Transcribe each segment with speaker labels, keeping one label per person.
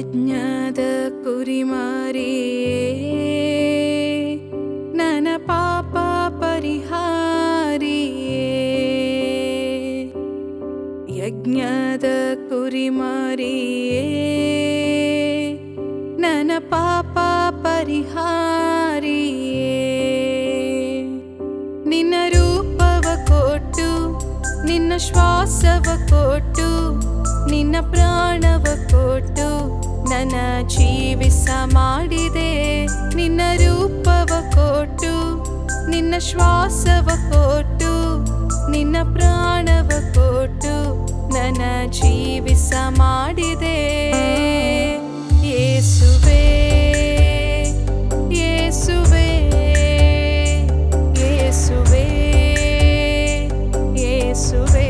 Speaker 1: ಯಜ್ಞದ ಕುರಿಮರಿಯೇ ನನ್ನ ಪಾಪ ಪರಿಹಾರಿಯೇ. ಯಜ್ಞದ ಕುರಿಮರಿಯೇ ನನ್ನ ಪಾಪ ಪರಿಹಾರಿಯೇ. ನಿನ್ನ ರೂಪವ ಕೊಟ್ಟು ನಿನ್ನ ಶ್ವಾಸವ ಕೊಟ್ಟು ನಿನ್ನ ಪ್ರಾಣವ ಕೊಟ್ಟು ನನ್ನ ಜೀವಿಸ ಮಾಡಿದೆ. ನಿನ್ನ ರೂಪವ ಕೊಟ್ಟು ನಿನ್ನ ಶ್ವಾಸವ ಕೊಟ್ಟು ನಿನ್ನ ಪ್ರಾಣವ ಕೊಟ್ಟು ನನ್ನ ಜೀವಿಸ ಮಾಡಿದೆ. ಯೇಸುವೇ ಯೇಸುವೇ ಯೇಸುವೇ ಯೇಸುವೇ.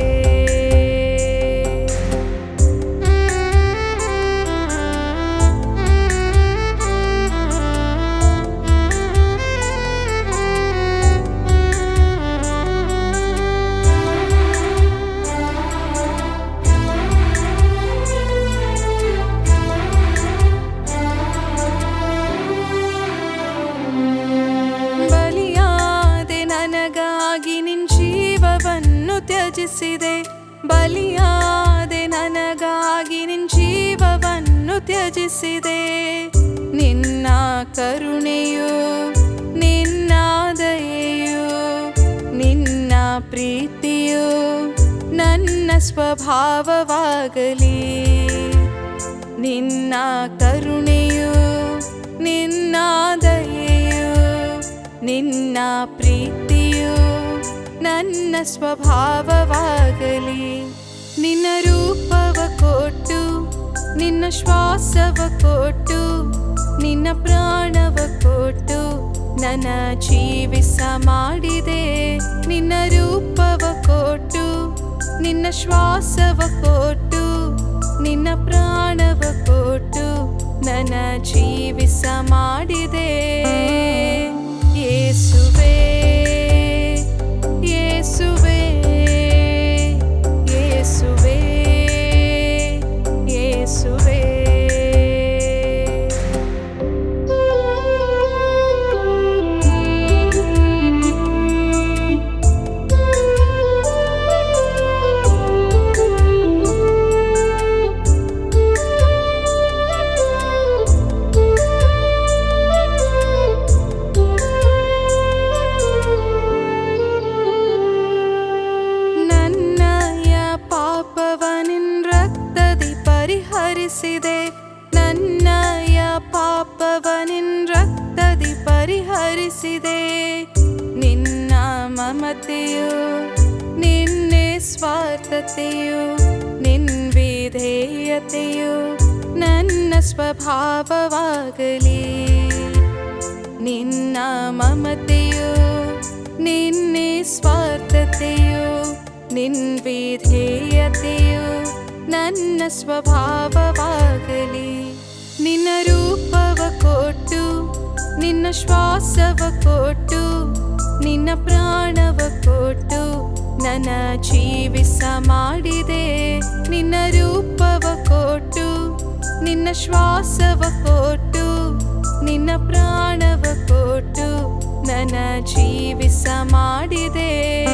Speaker 1: ತ್ಯಜಿಸಿದೆ ಬಲಿಯಾದೆ ನನಗಾಗಿ ನಿನ್ನ ಜೀವವನ್ನು ತ್ಯಜಿಸಿದೆ. ನಿನ್ನ ಕರುಣೆಯು ನಿನ್ನ ದಯೆಯು ನಿನ್ನ ಪ್ರೀತಿಯು ನನ್ನ ಸ್ವಭಾವವಾಗಲಿ. ನಿನ್ನ ಕರುಣೆಯು ನಿನ್ನ ದಯೆಯು ನಿನ್ನ ಪ್ರೀತಿಯು ನನ್ನ ಸ್ವಭಾವವಾಗಲಿ. ನಿನ್ನ ರೂಪವ ಕೊಟ್ಟು ನಿನ್ನ ಶ್ವಾಸವ ಕೊಟ್ಟು ನಿನ್ನ ಪ್ರಾಣವ ಕೊಟ್ಟು ನನ್ನ ಜೀವಿಸ ಮಾಡಿದೆ. ನಿನ್ನ ರೂಪವ ಕೊಟ್ಟು ನಿನ್ನ ಶ್ವಾಸವ ಕೊಟ್ಟು ನಿನ್ನ ಪ್ರಾಣವ ಕೊಟ್ಟು ನನ್ನ ಜೀವಿಸ ಮಾಡಿದೆ. ಯೇಸುವೇ ಯೇಸುವೇ ಯೇಸುವೇ ಯೇಸುವೇ. ನನ್ನಯ ಪಾಪವ ನಿನ್ನ ರಕ್ತದಿ ಪರಿಹರಿಸಿದೆ. ನಿನ್ನ ಮಮತೆಯು ನಿನ್ನೆ ಸ್ವಾರ್ಥತೆಯು ನಿನ್ನ ವಿಧೇಯತೆಯು ನನ್ನ ಸ್ವಭಾವವಾಗಲಿ. ನಿನ್ನ ಮಮತೆಯು ನಿನ್ನೆ ಸ್ವಾರ್ಥತೆಯು ನಿನ್ನ ವಿಧೇಯತೆಯು ನನ್ನ ಸ್ವಭಾವವಾಗಲಿ. ನಿನ್ನ ರೂಪವ ಕೊಟ್ಟು ನಿನ್ನ ಶ್ವಾಸವ ಕೊಟ್ಟು ನಿನ್ನ ಪ್ರಾಣವ ಕೊಟ್ಟು ನನ್ನ ಜೀವಿಸ ಮಾಡಿದೆ. ನಿನ್ನ ರೂಪವ ಕೊಟ್ಟು ನಿನ್ನ ಶ್ವಾಸವ ಕೊಟ್ಟು ನಿನ್ನ ಪ್ರಾಣವ ಕೊಟ್ಟು ನನ್ನ ಜೀವಿಸ ಮಾಡಿದೆ.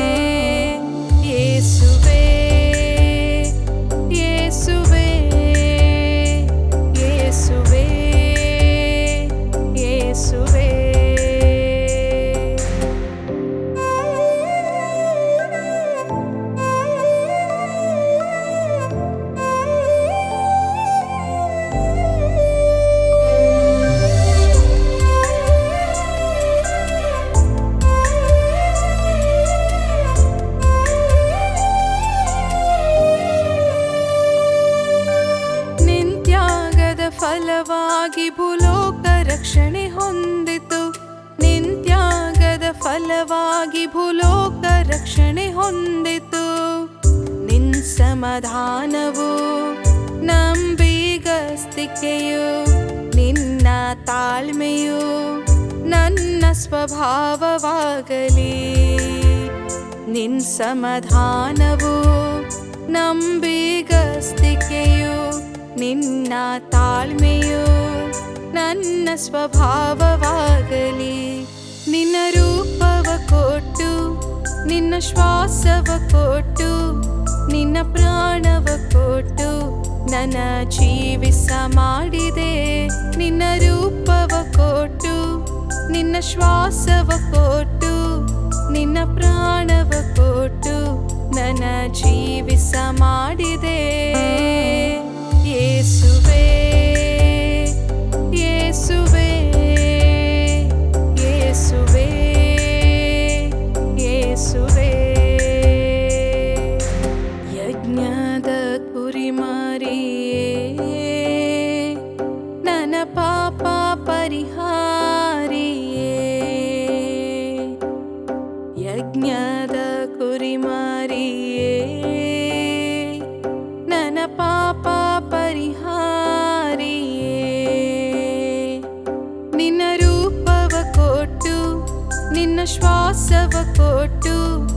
Speaker 1: ಯೇಸುವೇ ಯೇಸುವೇ ಯೇಸುವೇ ಯೇಸುವೇ. ಫಲವಾಗಿ ಭೂಲೋಕ ರಕ್ಷಣೆ ಹೊಂದಿತು. ನಿತ್ಯಾಗದ ಫಲವಾಗಿ ಭೂಲೋಕ ರಕ್ಷಣೆ ಹೊಂದಿತು. ನಿನ್ನ ಸಮಾಧಾನವು ನಂಬಿಗಸ್ತಿಕೆಯು ನಿನ್ನ ತಾಳ್ಮೆಯು ನನ್ನ ಸ್ವಭಾವವಾಗಲಿ. ನಿನ್ನ ಸಮಾಧಾನವು ನಂಬಿಗಸ್ತಿಕೆಯು ನಿನ್ನ ತಾಳ್ಮೆಯು ನನ್ನ ಸ್ವಭಾವವಾಗಲಿ. ನಿನ್ನ ರೂಪವ ಕೊಟ್ಟು ನಿನ್ನ ಶ್ವಾಸವ ಕೊಟ್ಟು ನಿನ್ನ ಪ್ರಾಣವ ಕೊಟ್ಟು ನನ್ನ ಜೀವಿಸ ಮಾಡಿದೆ. ನಿನ್ನ ರೂಪವ ಕೊಟ್ಟು ನಿನ್ನ ಶ್ವಾಸವ ಕೊಟ್ಟು ನಿನ್ನ ಪ್ರಾಣವ ಕೊಟ್ಟು ನನ್ನ ಜೀವಿಸ ಮಾಡಿದೆ. ಯೇಸುವೇ ಯೇಸುವೇ ಯೇಸುವೇ ಯೇಸುವೇ. ಯಜ್ಞದ ಕುರಿಮರಿಯೇ ನನ್ನ ಪಾಪ ಪರಿಹಾರಿಯೇ. ಯಜ್ಞದ ಕುರಿಮರಿಯೇ ನನ್ನ ಪಾಪ ಪರಿಹಾರಿಯೇ. ನಿನ್ನ ರೂಪವ ಕೊಟ್ಟು ನಿನ್ನ ಶ್ವಾಸವ ಕೊಟ್ಟು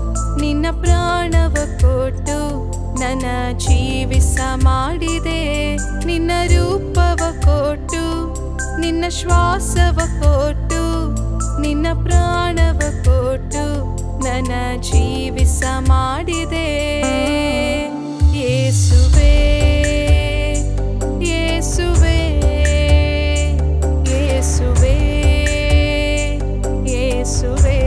Speaker 1: ನಿನ್ನ ಪ್ರಾಣವ ಕೊಟ್ಟು ನನ್ನ ಜೀವಿಸ ಮಾಡಿದೆ. ನಿನ್ನ ರೂಪವ ಕೊಟ್ಟು ನಿನ್ನ ಶ್ವಾಸವ ಕೊಟ್ಟು ನಿನ್ನ ಪ್ರಾಣವ ಕೊಟ್ಟು ನನ್ನ ಜೀವಿಸ ಮಾಡಿದೆ. ಯೇಸುವೇ ಯೇಸುವೇ ಯೇಸುವೇ ಯೇಸುವೇ.